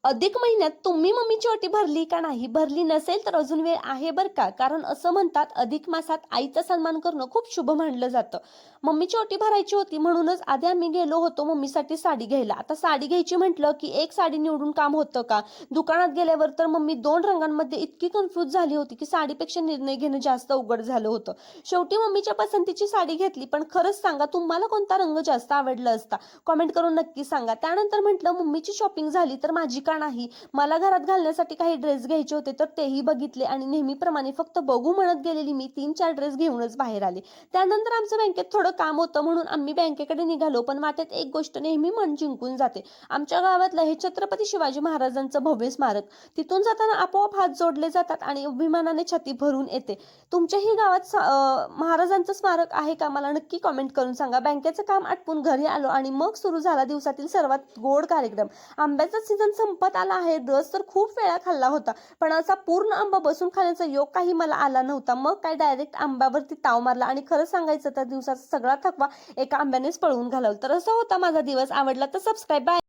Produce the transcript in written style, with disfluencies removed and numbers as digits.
अधिक महिन्यात तुम्ही मम्मीची ओटी भरली का नाही? भरली नसेल तर अजून वेळ आहे बरं का. कारण असं म्हणतात अधिक मासात आईचा सन्मान करणं खूप शुभ मानलं जातं. मम्मीची ओटी भरायची होती म्हणूनच आधी आम्ही गेलो होतो मम्मीसाठी साडी घ्यायला. आता साडी घ्यायची म्हटलं की एक साडी निवडून काम होतं का? दुकानात गेल्यावर तर मम्मी 2 रंगांमध्ये इतकी कन्फ्यूज झाली होती की साडीपेक्षा निर्णय घेणं जास्त अवघड झालं होतं. शेवटी मम्मीच्या पसंतीची साडी घेतली. पण खरंच सांगा तुम्हाला कोणता रंग जास्त आवडला असता? कमेंट करून नक्की सांगा. त्यानंतर म्हटलं मम्मीची शॉपिंग झाली तर माझी का नाही? मला घरात घालण्यासाठी काही ड्रेस घ्यायचे होते तर तेही बघितले आणि नेहमीप्रमाणे फक्त बघू म्हणत गेलेली मी 3-4 ड्रेस घेऊनच बाहेर आले. त्यानंतर आमचं बँकेत थोडं काम होतं म्हणून आम्ही बँकेकडे निघालो. पण वाटेत एक गोष्ट नेहमी मन जिंकून जाते. आमच्या गावातलं हे छत्रपती शिवाजी महाराजांचं भव्य स्मारक. तिथून जाताना आपोआप हात जोडले जातात आणि अभिमानाने छाती भरून येते. तुमच्याही गावात महाराजांचं स्मारक आहे का? मला नक्की कमेंट करून सांगा. बँकेचं काम आटपून घरी आलो आणि मग सुरू झाला दिवसातील सर्वात गोड कार्यक्रम. आंब्याचा सीझन संपत आला आहे. रस तर खूप वेळा खाल्ला होता, पण असा पूर्ण आंबा बसून खाण्याचा योग काही मला आला नव्हता. मग काय डायरेक्ट आंब्यावरती ताव मारला आणि खरं सांगायचं तर दिवसाचा सगळा थकवा एका आंब्यानेच पळवून घालवला. तर असा होता माझा दिवस. आवडला तर सबस्क्राईब. बाय.